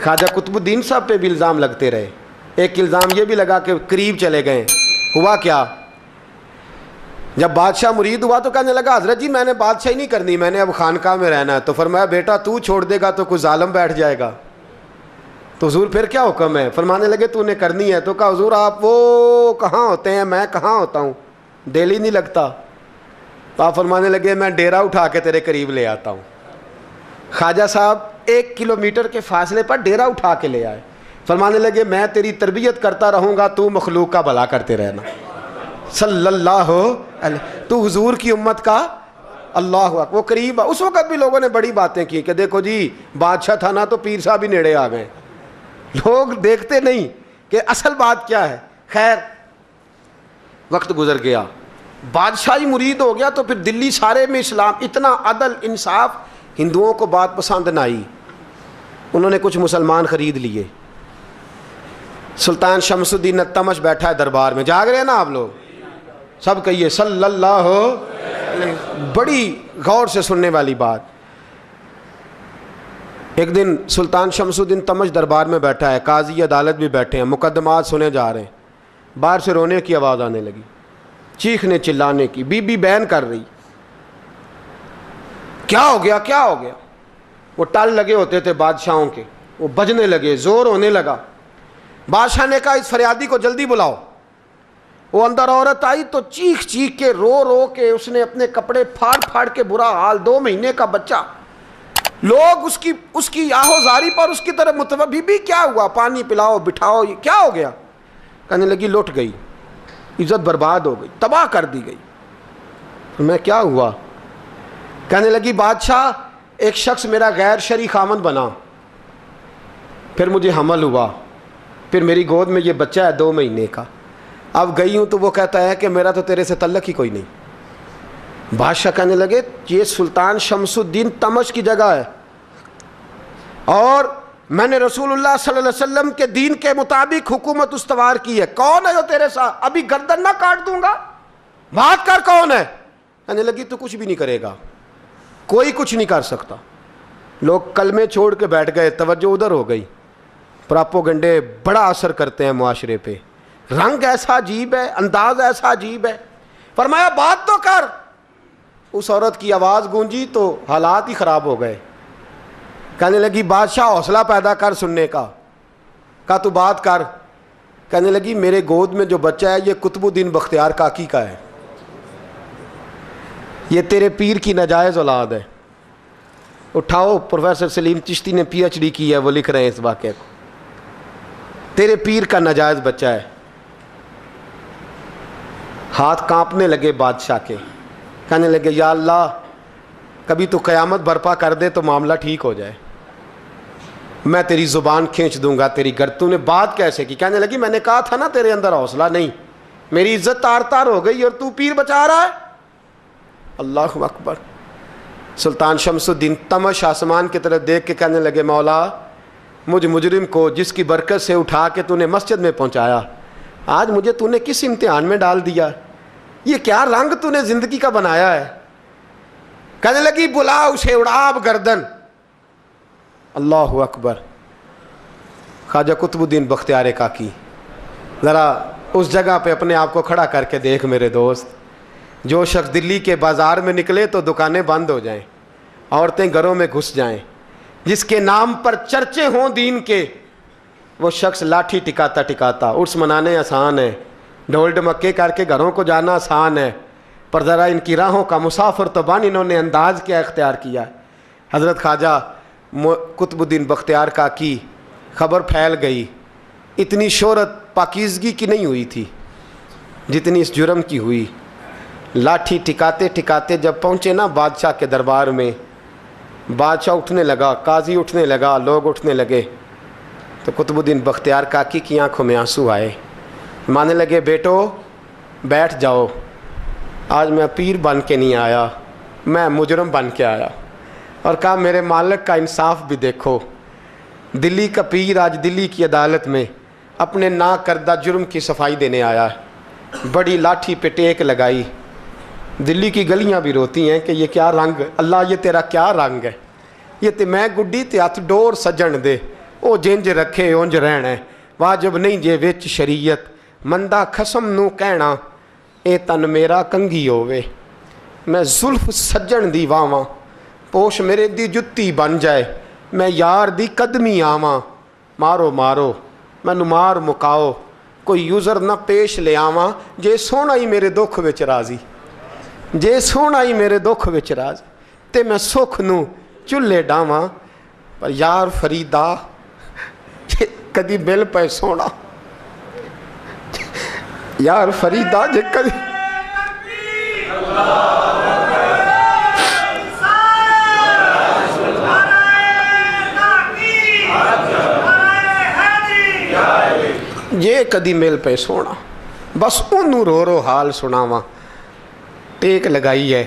خواجہ قطب الدین صاحب پہ بھی الزام لگتے رہے. ایک الزام یہ بھی لگا کہ قریب چلے گئے. ہوا کیا؟ جب بادشاہ مرید ہوا تو کہنے لگا حضرت جی میں نے بادشاہی نہیں کرنی, میں نے اب خانقاہ میں رہنا ہے. تو فرمایا بیٹا تو چھوڑ دے گا تو کوئی ظالم بیٹھ جائے گا. تو حضور پھر کیا حکم ہے؟ فرمانے لگے تو نے کرنی ہے. تو کہا حضور آپ وہ کہاں ہوتے ہیں, میں کہاں ہوتا ہوں, دل ہی نہیں لگتا. تو آپ فرمانے لگے میں ڈیرا اٹھا کے تیرے قریب لے آتا ہوں. خواجہ صاحب 1 کلومیٹر کے فاصلے پر ڈیرا اٹھا کے لے آئے. فرمانے لگے میں تیری تربیت کرتا رہوں گا, تو مخلوق کا بھلا کرتے رہنا. صلی اللہ علیہ, تو حضور کی امت کا اللہ اکبر. وہ قریب, اس وقت بھی لوگوں نے بڑی باتیں کی کہ دیکھو جی بادشاہ تھا نا تو پیر صاحب بھی نیڑے آ گئے. لوگ دیکھتے نہیں کہ اصل بات کیا ہے. خیر وقت گزر گیا, بادشاہی مرید ہو گیا, تو پھر دلی سارے میں اسلام, اتنا عدل انصاف, ہندوؤں کو بات پسند نہ آئی. انہوں نے کچھ مسلمان خرید لیے. سلطان شمس الدین التمش بیٹھا ہے دربار میں, جاگ رہے ہیں نا آپ لوگ, سب کہیے صلی اللہ علیہ. بڑی غور سے سننے والی بات. ایک دن سلطان شمس الدین تمش دربار میں بیٹھا ہے, قاضی عدالت بھی بیٹھے ہیں, مقدمات سنے جا رہے ہیں. باہر سے رونے کی آواز آنے لگی, چیخنے چلانے کی. بی بی بیان کر رہی, کیا ہو گیا کیا ہو گیا. وہ ٹال لگے ہوتے تھے بادشاہوں کے, وہ بجنے لگے, زور ہونے لگا. بادشاہ نے کہا اس فریادی کو جلدی بلاؤ. وہ اندر عورت آئی تو چیخ چیخ کے رو رو کے اس نے اپنے کپڑے پھاڑ پھاڑ کے, برا حال, 2 مہینے کا بچہ. لوگ اس کی آہو زاری پر اس کی طرف متوجہ. بی بی کیا ہوا, پانی پلاؤ بٹھاؤ, کیا ہو گیا. کہنے لگی لٹ گئی, عزت برباد ہو گئی, تباہ کر دی گئی. میں کیا ہوا؟ کہنے لگی بادشاہ ایک شخص میرا غیر شرعی خامند بنا, پھر مجھے حمل ہوا, پھر میری گود میں یہ بچہ ہے 2 مہینے کا. اب گئی ہوں تو وہ کہتا ہے کہ میرا تو تیرے سے تعلق ہی کوئی نہیں. بادشاہ کہنے لگے یہ سلطان شمس الدین تمش کی جگہ ہے, اور میں نے رسول اللہ صلی اللہ علیہ وسلم کے دین کے مطابق حکومت استوار کی ہے. کون ہے جو تیرے ساتھ؟ ابھی گردن نہ کاٹ دوں گا, بات کر کون ہے. کہنے لگی تو کچھ بھی نہیں کرے گا, کوئی کچھ نہیں کر سکتا. لوگ کلمے چھوڑ کے بیٹھ گئے, توجہ ادھر ہو گئی. پراپوگنڈے بڑا اثر کرتے ہیں معاشرے پہ. رنگ ایسا عجیب ہے, انداز ایسا عجیب ہے. فرمایا بات تو کر. اس عورت کی آواز گونجی تو حالات ہی خراب ہو گئے. کہنے لگی بادشاہ حوصلہ پیدا کر سننے کا. کہا تو بات کر. کہنے لگی میرے گود میں جو بچہ ہے یہ قطب الدین بختیار کاکی کا ہے, یہ تیرے پیر کی ناجائز اولاد ہے. اٹھاؤ, پروفیسر سلیم چشتی نے PhD کی ہے, وہ لکھ رہے ہیں اس واقعے کو. تیرے پیر کا ناجائز بچہ ہے. ہاتھ کانپنے لگے بادشاہ کے. کہنے لگے یا اللہ کبھی تو قیامت برپا کر دے تو معاملہ ٹھیک ہو جائے, میں تیری زبان کھینچ دوں گا تیری گردن. تو نے بات کیسے کی؟ کہنے لگی میں نے کہا تھا نا تیرے اندر حوصلہ نہیں, میری عزت تار تار ہو گئی اور تو پیر بچا رہا ہے. اللہ اکبر. سلطان شمس الدین تمش آسمان کی طرف دیکھ کے کہنے لگے مولا مجھ مجرم کو جس کی برکت سے اٹھا کے تو نے مسجد میں پہنچایا, آج مجھے تو نے کس امتحان میں ڈال دیا. یہ کیا رنگ تو نے زندگی کا بنایا ہے. کہنے لگی بلا اسے, اڑا اب گردن. اللہ اکبر. خواجہ قطب الدین بختیار کاکی, ذرا اس جگہ پہ اپنے آپ کو کھڑا کر کے دیکھ میرے دوست. جو شخص دلی کے بازار میں نکلے تو دکانیں بند ہو جائیں, عورتیں گھروں میں گھس جائیں, جس کے نام پر چرچے ہوں دین کے, وہ شخص لاٹھی ٹکاتا ٹکاتا. عرس منانے آسان ہے, ڈھول ڈمکے کر کے گھروں کو جانا آسان ہے, پر ذرا ان کی راہوں کا مسافر تو بن انہوں نے انداز کیا اختیار کیا ہے. حضرت خواجہ قطب الدین بختیار کاکی, خبر پھیل گئی. اتنی شہرت پاکیزگی کی نہیں ہوئی تھی جتنی اس جرم کی ہوئی. لاٹھی ٹکاتے ٹکاتے جب پہنچے نا بادشاہ کے دربار میں, بادشاہ اٹھنے لگا, قاضی اٹھنے لگا, لوگ اٹھنے لگے, تو قطب الدین بختیار کاکی کی آنکھوں میں آنسو آئے. مانے لگے بیٹو بیٹھ جاؤ, آج میں پیر بن کے نہیں آیا, میں مجرم بن کے آیا. اور کہا میرے مالک کا انصاف بھی دیکھو, دلی کا پیر آج دلی کی عدالت میں اپنے نا کردہ جرم کی صفائی دینے آیا ہے. بڑی لاٹھی پہ ٹیک لگائی. دلی کی گلیاں بھی روتی ہیں کہ یہ کیا رنگ, اللہ یہ تیرا کیا رنگ ہے. یہ تے میں گڈی تے ہاتھ ڈور سجن دے, ਉਹ ਜਿੰਜ ਰੱਖੇ ਉਂਝ ਰਹਿਣਾ, ਵਾਜਬ ਨਹੀਂ ਜੇ ਵਿੱਚ ਸ਼ਰੀਅਤ, ਮੰਦਾ ਖਸਮ ਨੂੰ ਕਹਿਣਾ, ਇਹ ਤਨ ਮੇਰਾ ਕੰਗੀ ਹੋਵੇ, ਮੈਂ ਜ਼ੁਲਫ ਸੱਜਣ ਦੀ ਵਾਵਾਂ, ਪੋਸ਼ ਮੇਰੇ ਦੀ ਜੁੱਤੀ ਬਣ ਜਾਏ, ਮੈਂ ਯਾਰ ਦੀ ਕਦਮੀ ਆਵਾਂ, ਮਾਰੋ ਮਾਰੋ ਮੈਨੂੰ ਮਾਰ ਮੁਕਾਓ, ਕੋਈ ਯੂਜ਼ਰ ਨਾ ਪੇਸ਼ ਲਿਆਵਾਂ, ਜੇ ਸੋਹਣਾ ਹੀ ਮੇਰੇ ਦੁੱਖ ਵਿੱਚ ਰਾਜ਼ੀ, ਜੇ ਸੋਹਣਾ ਹੀ ਮੇਰੇ ਦੁੱਖ ਵਿੱਚ ਰਾਜ਼ੀ, ਤੇ ਮੈਂ ਸੁੱਖ ਨੂੰ ਚੁੱਲ੍ਹੇ ਡਾਵਾਂ, ਪਰ ਯਾਰ ਫਰੀਦਾ ਜੇ ਕਦੀ ਮਿਲ ਪਏ ਸੋਹਣਾ, ਯਾਰ ਫਰੀਦਾ ਜੇ ਕਦੀ ਜੇ ਕਦੀ ਮਿਲ ਪਏ ਸੋਹਣਾ, ਬਸ ਉਹਨੂੰ ਰੋ ਰੋ ਹਾਲ ਸੁਣਾਵਾਂ। ਟੇਕ ਲਗਾਈ ਹੈ,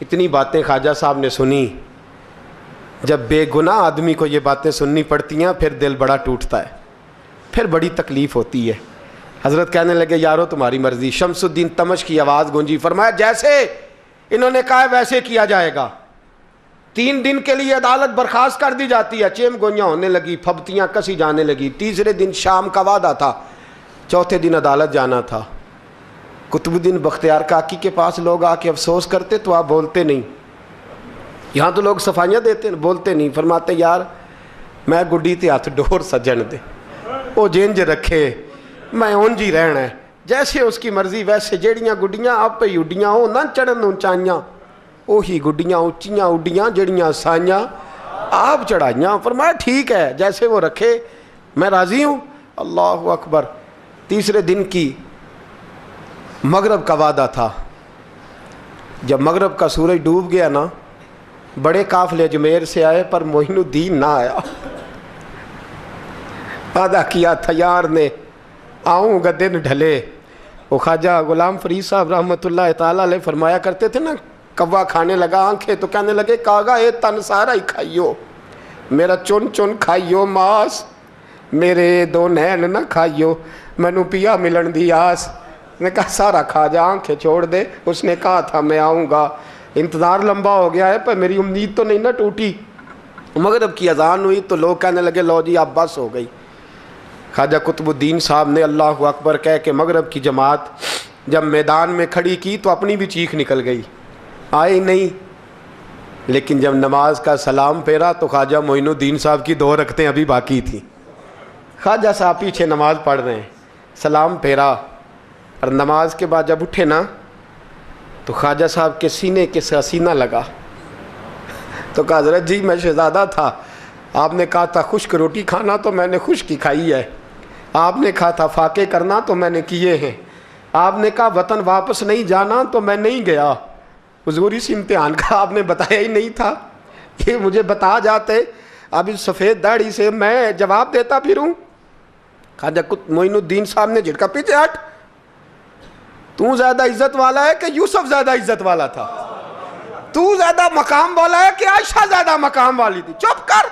اتنی باتیں خواجہ صاحب نے سنی. جب بے گناہ آدمی کو یہ باتیں سننی پڑتی ہیں پھر دل بڑا ٹوٹتا ہے, پھر بڑی تکلیف ہوتی ہے. حضرت کہنے لگے یارو تمہاری مرضی. شمس الدین تمش کی آواز گونجی, فرمایا جیسے انہوں نے کہا ویسے کیا جائے گا. 3 دن کے لیے عدالت برخاست کر دی جاتی ہے. چیم گوئیاں ہونے لگی, پھبتیاں کسی جانے لگی. تیسرے دن شام کا وعدہ تھا, چوتھے دن عدالت جانا تھا. قطب الدین بختیار کاکی کے پاس لوگ آ کے افسوس کرتے تو آپ بولتے نہیں. یہاں تو لوگ صفائیاں دیتے ہیں, بولتے نہیں. فرماتے یار میں گڈی تے ہاتھ ڈور سجن دے, وہ جینج رکھے میں اونج ہی رہنا ہے, جیسے اس کی مرضی ویسے. جیڑیاں گڈیاں آپ پہ اڈیاں ہو نہ چڑھن اونچائیاں, وہی گڈیاں اونچیاں اڈیاں جڑیاں سائیاں آپ چڑھائیاں. فرمایا ٹھیک ہے جیسے وہ رکھے میں راضی ہوں. اللہ اکبر. تیسرے دن کی مغرب کا وعدہ تھا. جب مغرب کا سورج ڈوب گیا نا, بڑے قافلے اجمیر سے آئے پر معین الدین نہ آیا. وعدہ کیا تھا یار نے آؤں گا دن ڈھلے. وہ خواجہ غلام فرید صاحب رحمۃ اللہ تعالیٰ علیہ فرمایا کرتے تھے نا, کوا کھانے لگا آنکھیں تو کہنے لگے کاغا اے تن سارا ہی کھائیو, میرا چن چن کھائیو ماس, میرے 2 نین نہ کھائیو, مینو پیا ملن دی آس. نے کہا سارا کھا جا, آنکھیں چھوڑ دے. اس نے کہا تھا میں آؤں گا, انتظار لمبا ہو گیا ہے پر میری امید تو نہیں نہ ٹوٹی. مغرب کی اذان ہوئی تو لوگ کہنے لگے لو جی اب بس ہو گئی. خواجہ قطب الدین صاحب نے اللہ اکبر کہہ کے مغرب کی جماعت جب میدان میں کھڑی کی تو اپنی بھی چیخ نکل گئی, آئی نہیں. لیکن جب نماز کا سلام پھیرا تو خواجہ معین الدین صاحب کی 2 رکعتیں ابھی باقی تھیں. خواجہ صاحب پیچھے نماز پڑھ رہے ہیں, سلام پھیرا اور نماز کے بعد جب اٹھے نا تو خواجہ صاحب کے سینے کے سینہ لگا. تو کہا حضرت جی میں شہزادہ تھا, آپ نے کہا تھا خشک روٹی کھانا تو میں نے خشک کی کھائی ہے, آپ نے کہا تھا فاقے کرنا تو میں نے کیے ہیں, آپ نے کہا وطن واپس نہیں جانا تو میں نہیں گیا. حضور اس امتحان کا آپ نے بتایا ہی نہیں تھا, یہ مجھے بتا جاتے اب اس سفید داڑھی سے میں جواب دیتا پھروں. خواجہ معین الدین صاحب نے جھٹکا, پیچھے ہٹ, تو زیادہ عزت والا ہے کہ یوسف زیادہ عزت والا تھا؟ تو زیادہ مقام والا ہے کہ عائشہ زیادہ مقام والی تھی؟ چپ کر,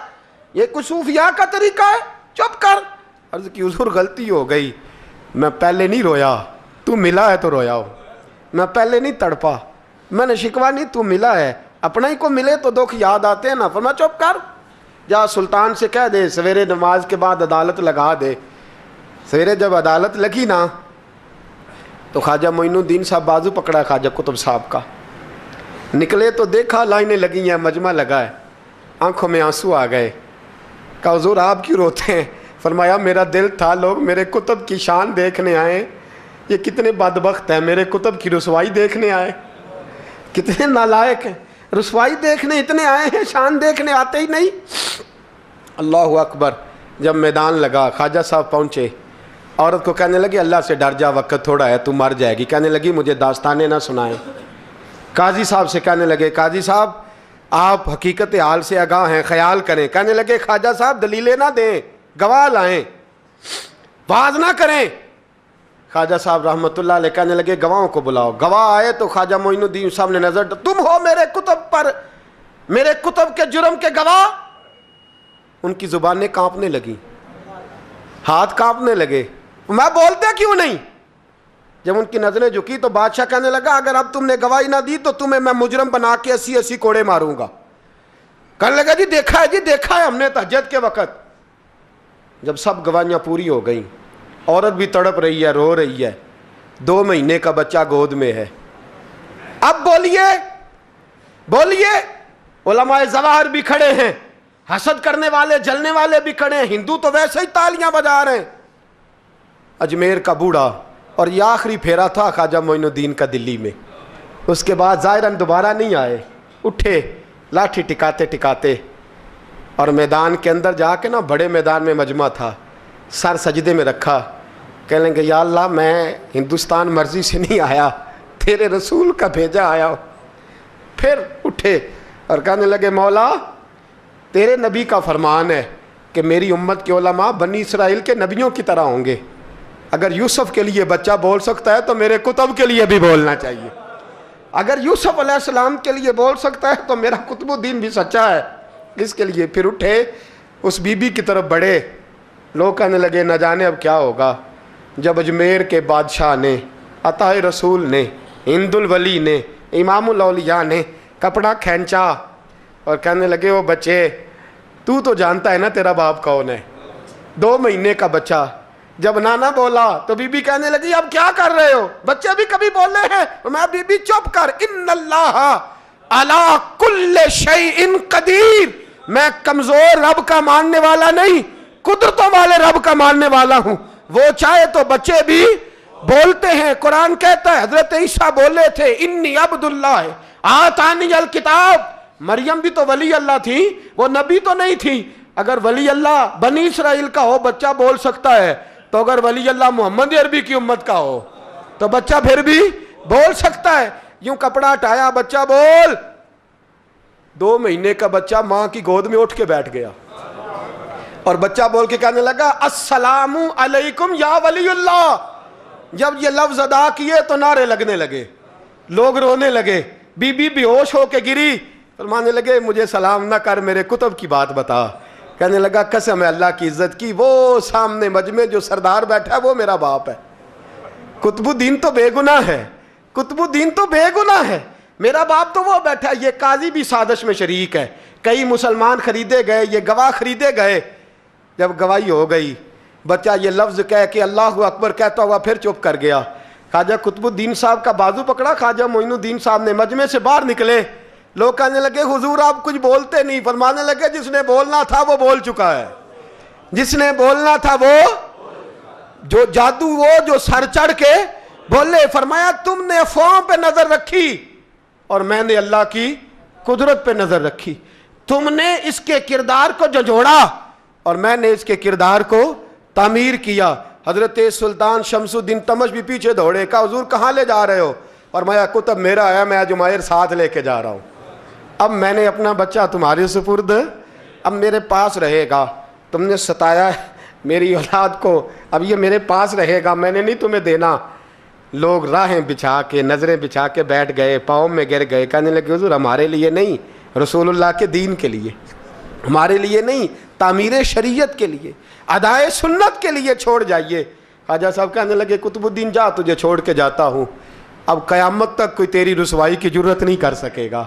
یہ کوئی صوفیاء کا طریقہ ہے؟ چپ کر. عرض کی حضور غلطی ہو گئی, میں پہلے نہیں رویا, تو ملا ہے تو رویا ہو. میں پہلے نہیں تڑپا, میں نے شکوا نہیں, تو ملا ہے. اپنا ہی کو ملے تو دکھ یاد آتے ہیں نا. فرمایا چپ کر, جا سلطان سے کہہ دے سویرے نماز کے بعد عدالت لگا دے. سویرے جب عدالت لگی نا تو خواجہ معین الدین صاحب بازو پکڑا خواجہ قطب صاحب کا, نکلے تو دیکھا لائنیں لگی ہیں, مجمع لگا ہے, آنکھوں میں آنسو آ گئے. کہا حضور آپ کیوں روتے ہیں؟ فرمایا میرا دل تھا لوگ میرے کتب کی شان دیکھنے آئے, یہ کتنے بدبخت ہیں, میرے کتب کی رسوائی دیکھنے آئے. کتنے نالائق ہیں, رسوائی دیکھنے اتنے آئے ہیں, شان دیکھنے آتے ہی نہیں. اللہ اکبر. جب میدان لگا خواجہ صاحب پہنچے, عورت کو کہنے لگی اللہ سے ڈر جا, وقت تھوڑا ہے, تو مر جائے گی. کہنے لگی مجھے داستانیں نہ سنائیں. قاضی صاحب سے کہنے لگے قاضی صاحب آپ حقیقت حال سے آگاہ ہیں, خیال کریں. کہنے لگے خواجہ صاحب دلیلیں نہ دیں, گواہ لائیں, واز نہ کریں. خواجہ صاحب رحمۃ اللہ علیہ کہنے لگے گواہوں کو بلاؤ. گواہ آئے تو خواجہ معین الدین صاحب نے نظر, تم ہو میرے کتب پر, میرے کتب کے جرم کے گواہ. ان کی زبانیں کانپنے لگیں, ہاتھ کانپنے لگے. میں بولتے کیوں نہیں؟ جب ان کی نظریں جھکی تو بادشاہ کہنے لگا اگر اب تم نے گواہی نہ دی تو تمہیں میں مجرم بنا کے 80 کوڑے ماروں گا. کہنے لگا جی دیکھا ہے, جی دیکھا ہے ہم نے تہجد کے وقت. جب سب گواہیاں پوری ہو گئیں, عورت بھی تڑپ رہی ہے, رو رہی ہے, 2 مہینے کا بچہ گود میں ہے. اب بولیے بولیے. علماء ظواہر بھی کھڑے ہیں, حسد کرنے والے جلنے والے بھی کھڑے ہیں, ہندو تو ویسے ہی تالیاں بجا رہے ہیں. اجمیر کا بوڑھا, اور یہ آخری پھیرا تھا خواجہ معین الدین کا دلی میں. اس کے بعد ظاہراً دوبارہ نہیں آئے. اٹھے لاٹھی ٹکاتے ٹکاتے اور میدان کے اندر جا کے نا, بڑے میدان میں مجمع تھا, سر سجدے میں رکھا. کہنے لگے یا اللہ میں ہندوستان مرضی سے نہیں آیا, تیرے رسول کا بھیجا آیا ہوں. پھر اٹھے اور کہنے لگے مولا تیرے نبی کا فرمان ہے کہ میری امت کے علماء بنی اسرائیل کے نبیوں کی طرح ہوں گے. اگر یوسف کے لیے بچہ بول سکتا ہے تو میرے کتب کے لیے بھی بولنا چاہیے. اگر یوسف علیہ السلام کے لیے بول سکتا ہے تو میرا قطب الدین بھی سچا ہے. اس کے لیے پھر اٹھے, اس بی بی کی طرف بڑھے. لوگ کہنے لگے نہ جانے اب کیا ہوگا. جب اجمیر کے بادشاہ نے, عطا رسول نے, ہند الولی نے, امام الاولیاء نے کپڑا کھینچا اور کہنے لگے وہ بچے تو جانتا ہے نا تیرا باپ کون ہے, 2 مہینے کا بچہ. جب نانا بولا تو بی بی کہنے لگی اب کیا کر رہے ہو, بچے بھی کبھی بولے ہیں. میں بی بی چپ کر, ان اللہ علی کل شیء قدیر, میں کمزور رب کا ماننے والا نہیں, قدرتوں والے رب کا ماننے والا ہوں. وہ چاہے تو بچے بھی بولتے ہیں. قرآن کہتا ہے حضرت عیسیٰ بولے تھے انی عبداللہ آتانی الکتاب. مریم بھی تو ولی اللہ تھی, وہ نبی تو نہیں تھی. اگر ولی اللہ بنی اسرائیل کا ہو بچہ بول سکتا ہے, تو اگر ولی اللہ محمد عربی کی امت کا ہو تو بچہ پھر بھی بول سکتا ہے. یوں کپڑا ہٹایا, بچہ بول. 2 مہینے کا بچہ ماں کی گود میں اٹھ کے بیٹھ گیا اور بچہ بول کے کہنے لگا السلام علیکم یا ولی اللہ. جب یہ لفظ ادا کیے تو نعرے لگنے لگے, لوگ رونے لگے. بی بی بے ہوش ہو کے گری, فرمانے لگے مجھے سلام نہ کر, میرے کتب کی بات بتا. کہنے لگا قسم ہے اللہ کی عزت کی, وہ سامنے مجمع جو سردار بیٹھا ہے وہ میرا باپ ہے. قطب الدین تو بے گناہ ہے, قطب الدین تو بے گناہ ہے, میرا باپ تو وہ بیٹھا ہے. یہ قاضی بھی سازش میں شریک ہے. کئی مسلمان خریدے گئے, یہ گواہ خریدے گئے. جب گواہی ہو گئی, بچہ یہ لفظ کہہ کے اللہ اکبر کہتا ہوا پھر چپ کر گیا. خواجہ قطب الدین صاحب کا بازو پکڑا, خواجہ معین الدین صاحب نے مجمع سے باہر نکلے. لوگ کہنے لگے حضور آپ کچھ بولتے نہیں. فرمانے لگے جس نے بولنا تھا وہ بول چکا ہے, جس نے بولنا تھا وہ جو جادو وہ جو سر چڑھ کے بولے. فرمایا تم نے افواہوں پہ نظر رکھی اور میں نے اللہ کی قدرت پہ نظر رکھی. تم نے اس کے کردار کو جھنجھوڑا اور میں نے اس کے کردار کو تعمیر کیا. حضرت سلطان شمس الدین تمش بھی پیچھے دوڑے, کہا حضور کہاں لے جا رہے ہو. فرمایا کتب میرا ہے, میں جمائر ساتھ لے کے جا رہا ہوں. اب میں نے اپنا بچہ تمہارے سپرد, اب میرے پاس رہے گا. تم نے ستایا میری اولاد کو, اب یہ میرے پاس رہے گا, میں نے نہیں تمہیں دینا. لوگ راہیں بچھا کے نظریں بچھا کے بیٹھ گئے, پاؤں میں گر گئے. کہنے لگے حضور ہمارے لیے نہیں, رسول اللہ کے دین کے لیے, ہمارے لیے نہیں, تعمیر شریعت کے لیے, ادائے سنت کے لیے چھوڑ جائیے. خواجہ صاحب کہنے لگے قطب الدین جا, تجھے چھوڑ کے جاتا ہوں, اب قیامت تک کوئی تیری رسوائی کی جرت نہیں کر سکے گا.